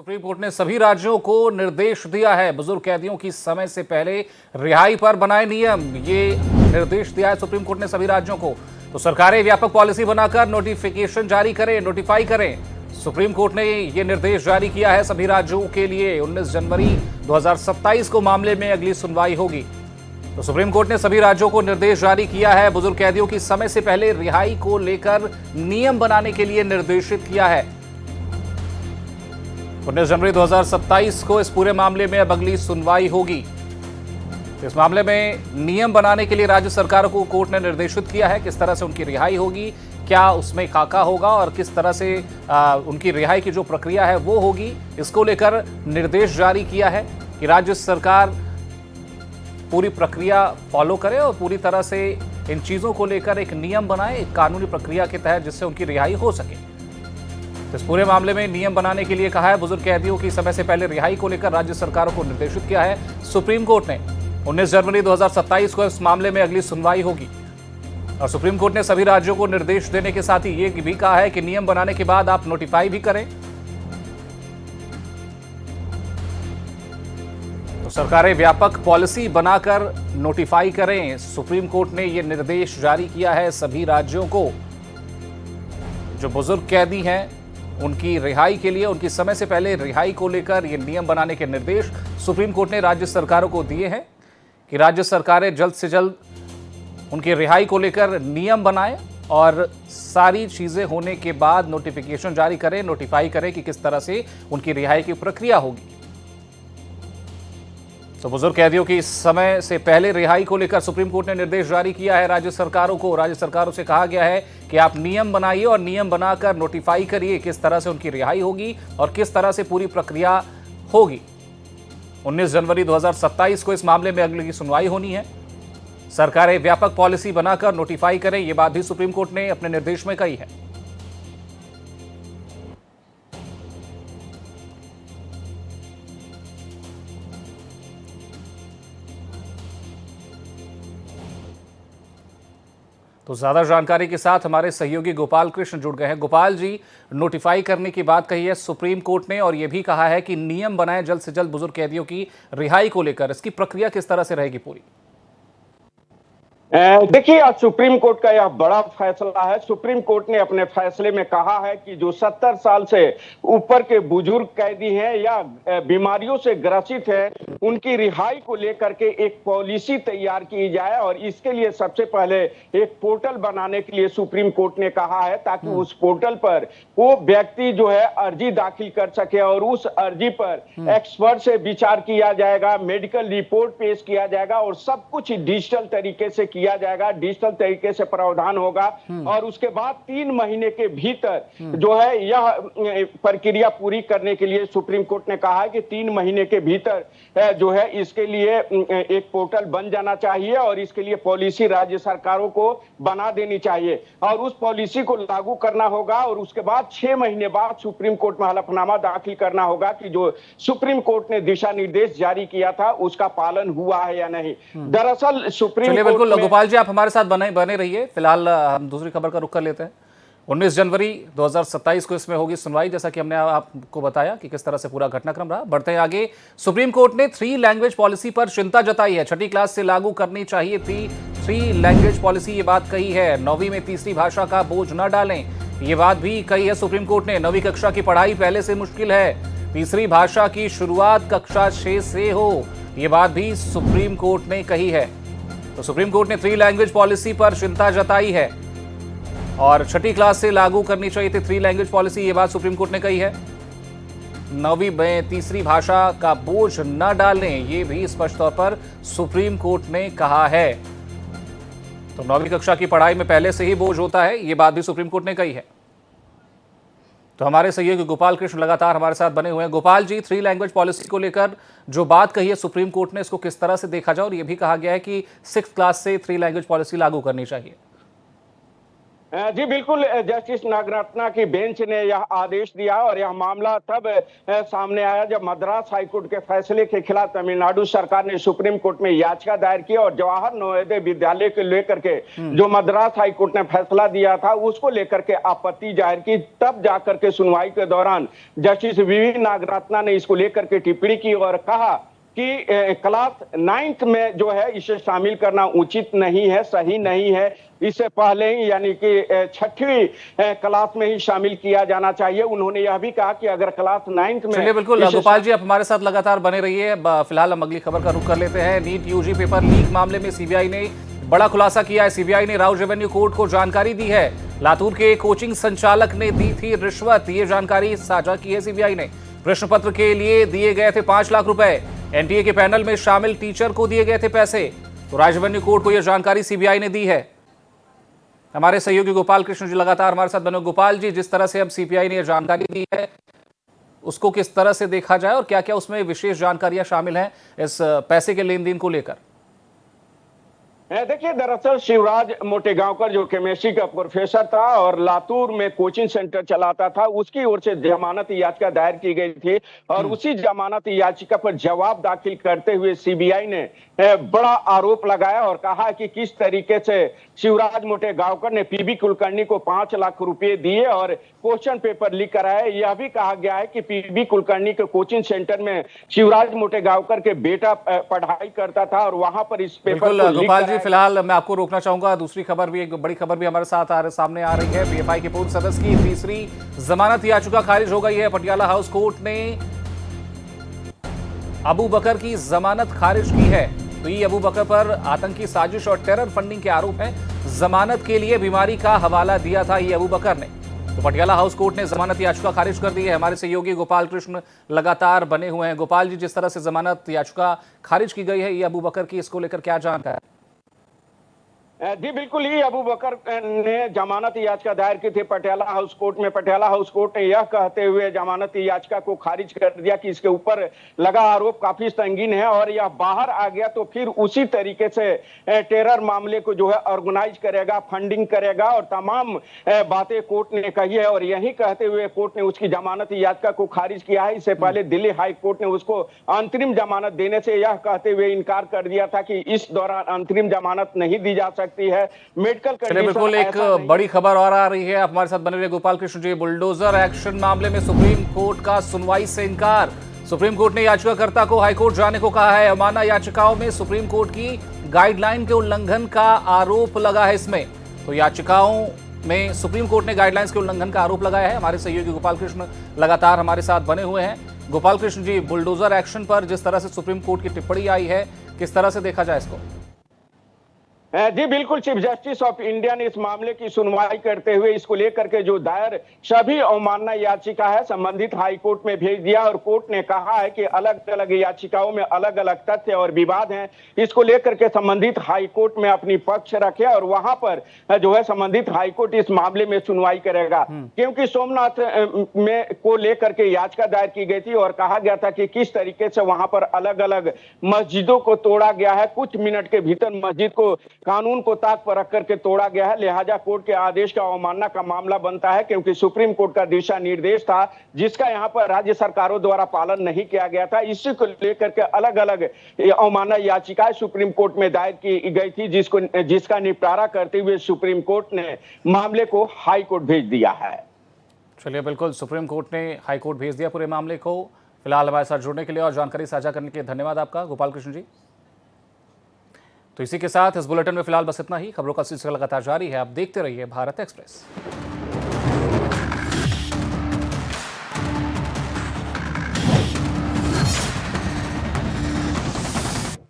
Supreme court ने सभी राज्यों को निर्देश दिया है बुजुर्ग कैदियों की समय से पहले रिहाई पर बनाए नियम। ये निर्देश दिया है सुप्रीम कोर्ट ने सभी राज्यों को। तो सरकारें व्यापक पॉलिसी बनाकर नोटिफिकेशन जारी करें, नोटिफाई करें। सुप्रीम कोर्ट ने ये निर्देश जारी किया है सभी राज्यों के लिए। 19 जनवरी 2027 को मामले में अगली सुनवाई होगी। तो सुप्रीम कोर्ट ने सभी राज्यों को निर्देश जारी किया है, बुजुर्ग कैदियों की समय से पहले रिहाई को लेकर नियम बनाने के लिए निर्देशित किया है। 19 जनवरी 2027 को इस पूरे मामले में अब अगली सुनवाई होगी। इस मामले में नियम बनाने के लिए राज्य सरकारों को कोर्ट ने निर्देशित किया है किस तरह से उनकी रिहाई होगी, क्या उसमें खाका होगा और किस तरह से उनकी रिहाई की जो प्रक्रिया है वो होगी। इसको लेकर निर्देश जारी किया है कि राज्य सरकार पूरी प्रक्रिया फॉलो करे और पूरी तरह से इन चीजों को लेकर एक नियम बनाए, एक कानूनी प्रक्रिया के तहत, जिससे उनकी रिहाई हो सके। इस पूरे मामले में नियम बनाने के लिए कहा है बुजुर्ग कैदियों की समय से पहले रिहाई को लेकर राज्य सरकारों को निर्देशित किया है सुप्रीम कोर्ट ने। 19 जनवरी 2027 को इस मामले में अगली सुनवाई होगी और सुप्रीम कोर्ट ने सभी राज्यों को निर्देश देने के साथ ही ये भी कहा है कि नियम बनाने के बाद आप नोटिफाई भी करें। तो सरकारें व्यापक पॉलिसी बनाकर नोटिफाई करें। सुप्रीम कोर्ट ने यह निर्देश जारी किया है सभी राज्यों को। जो बुजुर्ग कैदी हैं उनकी रिहाई के लिए, उनकी समय से पहले रिहाई को लेकर ये नियम बनाने के निर्देश सुप्रीम कोर्ट ने राज्य सरकारों को दिए हैं कि राज्य सरकारें जल्द से जल्द उनकी रिहाई को लेकर नियम बनाएं और सारी चीजें होने के बाद नोटिफिकेशन जारी करें, नोटिफाई करें कि किस तरह से उनकी रिहाई की प्रक्रिया होगी। तो बुजुर्ग कैदियों की समय से पहले रिहाई को लेकर सुप्रीम कोर्ट ने निर्देश जारी किया है राज्य सरकारों को। राज्य सरकारों से कहा गया है कि आप नियम बनाइए और नियम बनाकर नोटिफाई करिए किस तरह से उनकी रिहाई होगी और किस तरह से पूरी प्रक्रिया होगी। 19 जनवरी 2027 को इस मामले में अगली सुनवाई होनी है। सरकारें व्यापक पॉलिसी बनाकर नोटिफाई करें, यह बात भी सुप्रीम कोर्ट ने अपने निर्देश में कही है। तो ज्यादा जानकारी के साथ हमारे सहयोगी गोपाल कृष्ण जुड़ गए हैं। गोपाल जी, नोटिफाई करने की बात कही है सुप्रीम कोर्ट ने और यह भी कहा है कि नियम बनाए जल्द से जल्द बुजुर्ग कैदियों की रिहाई को लेकर। इसकी प्रक्रिया किस तरह से रहेगी पूरी? देखिए, आज सुप्रीम कोर्ट का यह बड़ा फैसला है। सुप्रीम कोर्ट ने अपने फैसले में कहा है कि जो 70 साल से ऊपर के बुजुर्ग कैदी हैं या बीमारियों से ग्रसित हैं, उनकी रिहाई को लेकर के एक पॉलिसी तैयार की जाए और इसके लिए सबसे पहले एक पोर्टल बनाने के लिए सुप्रीम कोर्ट ने कहा है, ताकि उस पोर्टल पर वो व्यक्ति जो है अर्जी दाखिल कर सके और उस अर्जी पर एक्सपर्ट से विचार किया जाएगा, मेडिकल रिपोर्ट पेश किया जाएगा और सब कुछ डिजिटल तरीके से किया जाएगा, डिजिटल तरीके से प्रावधान होगा और उसके बाद 3 महीने के भीतर जो है यह प्रक्रिया पूरी करने के लिए सुप्रीम कोर्ट ने कहा है कि 3 महीने के भीतर जो है इसके लिए एक पोर्टल बन जाना चाहिए और इसके लिए पॉलिसी राज्य सरकारों को बना देनी चाहिए और उस पॉलिसी को लागू करना होगा और उसके बाद 6 महीने बाद सुप्रीम कोर्ट में हलफनामा दाखिल करना होगा कि जो सुप्रीम कोर्ट ने दिशा निर्देश जारी किया था उसका पालन हुआ है या नहीं। दरअसल सुप्रीम कोर्ट गोपाल जी, आप हमारे साथ बने रहिए। फिलहाल हम दूसरी खबर का रुख कर लेते हैं। 19 जनवरी 2027 को इसमें होगी सुनवाई, जैसा कि हमने आपको बताया कि किस तरह से पूरा घटनाक्रम रहा। बढ़ते हैं आगे। सुप्रीम कोर्ट ने 3 लैंग्वेज पॉलिसी पर चिंता जताई है। 6ठी क्लास से लागू करनी चाहिए थी 3 लैंग्वेज पॉलिसी, ये बात कही है। 9वीं में तीसरी भाषा का बोझ न डालें, ये बात भी कही है सुप्रीम कोर्ट ने। 9वीं कक्षा की पढ़ाई पहले से मुश्किल है, तीसरी भाषा की शुरुआत कक्षा 6 से हो, ये बात भी सुप्रीम कोर्ट ने कही है। तो सुप्रीम कोर्ट ने 3 लैंग्वेज पॉलिसी पर चिंता जताई है और 6ठी क्लास से लागू करनी चाहिए थी 3 लैंग्वेज पॉलिसी, ये बात सुप्रीम कोर्ट ने कही है। 9वीं में तीसरी भाषा का बोझ न डालें, ये भी स्पष्ट तौर पर सुप्रीम कोर्ट ने कहा है। तो 9वीं कक्षा की पढ़ाई में पहले से ही बोझ होता है, ये बात भी सुप्रीम कोर्ट ने कही है। तो हमारे सहयोगी गोपाल कृष्ण लगातार हमारे साथ बने हुए हैं। गोपाल जी, 3 लैंग्वेज पॉलिसी को लेकर जो बात कही है सुप्रीम कोर्ट ने, इसको किस तरह से देखा जाए और यह भी कहा गया है कि 6th क्लास से 3 लैंग्वेज पॉलिसी लागू करनी चाहिए? जी बिल्कुल, जस्टिस नागरत्ना की बेंच ने यह आदेश दिया और यह मामला तब सामने आया जब मद्रास हाईकोर्ट के फैसले के खिलाफ तमिलनाडु सरकार ने सुप्रीम कोर्ट में याचिका दायर की और जवाहर नवोदय विद्यालय को लेकर के जो मद्रास हाईकोर्ट ने फैसला दिया था उसको लेकर के आपत्ति जाहिर की। तब जाकर के सुनवाई के दौरान जस्टिस वीवी नागरत्ना ने इसको लेकर के टिप्पणी की और कहा कि क्लास 9th में जो है इसे शामिल करना उचित नहीं है, सही नहीं है। इससे पहले ही यानी कि 6वीं क्लास में ही शामिल किया जाना चाहिए। उन्होंने यह भी कहा कि अगर क्लास 9th में। चलिए बिल्कुल गोपाल जी, आप हमारे साथ लगातार बने रहिए। फिलहाल हम अगली खबर का रुख कर लेते हैं। नीट यूजी पेपर लीक मामले में सीबीआई ने बड़ा खुलासा किया है। सीबीआई ने राउज रेवेन्यू कोर्ट को जानकारी दी है। लातूर के कोचिंग संचालक ने दी थी रिश्वत, ये जानकारी साझा की है सीबीआई ने। प्रश्न पत्र के लिए दिए गए थे 5 लाख रुपए। एनटीए के पैनल में शामिल टीचर को दिए गए थे पैसे। तो राउज रेवेन्यू कोर्ट को यह जानकारी सीबीआई ने दी है। हमारे सहयोगी गोपाल कृष्ण जी लगातार हमारे साथ बने। गोपाल जी, जिस तरह से अब सीबीआई ने यह जानकारी दी है उसको किस तरह से देखा जाए और क्या क्या उसमें विशेष जानकारियां शामिल हैं इस पैसे के लेन देन को लेकर? देखिए, दरअसल शिवराज मोटेगांवकर जो केमिस्ट्री का प्रोफेसर था और लातूर में कोचिंग सेंटर चलाता था, उसकी ओर से जमानत याचिका दायर की गई थी और उसी जमानत याचिका पर जवाब दाखिल करते हुए सीबीआई ने बड़ा आरोप लगाया और कहा कि किस तरीके से शिवराज मोटेगांवकर ने पीबी कुलकर्णी को 5 लाख रुपए दिए और क्वेश्चन पेपर लीक कराया। यह भी कहा गया है कि पीबी कुलकर्णी के कोचिंग सेंटर में शिवराज मोटेगांवकर के बेटा पढ़ाई करता था और वहां पर इस पेपर को लीक गोपाल जी, फिलहाल मैं आपको रोकना चाहूंगा। दूसरी खबर भी, एक बड़ी खबर भी हमारे साथ सामने आ रही है। पीएफआई के पूर्व सदस्य की तीसरी जमानत याचिका खारिज हो गई है। पटियाला हाउस कोर्ट ने अबू बकर की जमानत खारिज की है। तो ये अबू बकर पर आतंकी साजिश और टेरर फंडिंग के आरोप हैं। जमानत के लिए बीमारी का हवाला दिया था ये अबू बकर ने। तो पटियाला हाउस कोर्ट ने जमानत याचिका खारिज कर दी है। हमारे सहयोगी गोपाल कृष्ण लगातार बने हुए हैं। गोपाल जी, जिस तरह से जमानत याचिका खारिज की गई है ये अबू बकर की, इसको लेकर क्या जानकारी? जी बिल्कुल ही, अबू बकर ने जमानत याचिका दायर की थी पटियाला हाउस कोर्ट में। पटियाला हाउस कोर्ट ने यह कहते हुए जमानत याचिका को खारिज कर दिया कि इसके ऊपर लगा आरोप काफी संगीन है और यह बाहर आ गया तो फिर उसी तरीके से टेरर मामले को जो है ऑर्गेनाइज करेगा, फंडिंग करेगा और तमाम बातें कोर्ट ने कही है। और यही कहते हुए कोर्ट ने उसकी जमानत याचिका को खारिज किया है। इससे पहले दिल्ली हाई कोर्ट ने उसको अंतरिम जमानत देने से यह कहते हुए इनकार कर दिया था कि इस दौरान अंतरिम जमानत नहीं दी जा सकती है। Medical condition. बिल्कुल, एक बड़ी खबर और आ रही है। आप हमारे साथ बने रहिए गोपाल कृष्ण जी। बुलडोजर एक्शन मामले में सुप्रीम कोर्ट का सुनवाई से इनकार। सुप्रीम कोर्ट ने याचिकाकर्ता को हाईकोर्ट जाने को कहा है। अवमानना याचिकाओं में सुप्रीम कोर्ट की गाइडलाइन के उल्लंघन का आरोप लगा है। इसमें तो याचिकाओं में सुप्रीम कोर्ट ने गाइडलाइंस के उल्लंघन का आरोप लगाया है। हमारे सहयोगी गोपाल कृष्ण लगातार हमारे साथ बने हुए हैं। गोपाल कृष्ण जी, बुलडोजर एक्शन पर जिस तरह से सुप्रीम कोर्ट की टिप्पणी आई है, किस तरह से देखा जाए इसको? जी बिल्कुल, चीफ जस्टिस ऑफ इंडिया ने इस मामले की सुनवाई करते हुए इसको लेकर के जो दायर सभी अवमानना याचिका है संबंधित हाई कोर्ट में भेज दिया और कोर्ट ने कहा है कि अलग अलग याचिकाओं में अलग अलग तथ्य और विवाद हैं। इसको लेकर के संबंधित हाई कोर्ट में अपनी पक्ष रखे और वहां पर जो है संबंधित हाई कोर्ट इस मामले में सुनवाई करेगा। क्योंकि सोमनाथ में को लेकर के याचिका दायर की गई थी और कहा गया था कि किस तरीके से वहां पर अलग अलग मस्जिदों को तोड़ा गया है। कुछ मिनट के भीतर मस्जिद को कानून को ताक पर रख करके तोड़ा गया है। लिहाजा कोर्ट के आदेश का अवमानना का मामला बनता है क्योंकि सुप्रीम कोर्ट का दिशा निर्देश था जिसका यहां पर राज्य सरकारों द्वारा पालन नहीं किया गया था। इसी को लेकर के अलग अलग अवमानना याचिकाएं सुप्रीम कोर्ट में दायर की गई थी जिसका निपटारा करते हुए सुप्रीम कोर्ट ने मामले को हाई कोर्ट भेज दिया है। चलिए, बिल्कुल, सुप्रीम कोर्ट ने हाई कोर्ट भेज दिया पूरे मामले को। फिलहाल हमारे साथ जुड़ने के लिए और जानकारी साझा करने के लिए धन्यवाद आपका गोपाल कृष्ण जी। तो इसी के साथ इस बुलेटिन में फिलहाल बस इतना ही। खबरों का सिलसिला लगातार जारी है। आप देखते रहिए भारत एक्सप्रेस।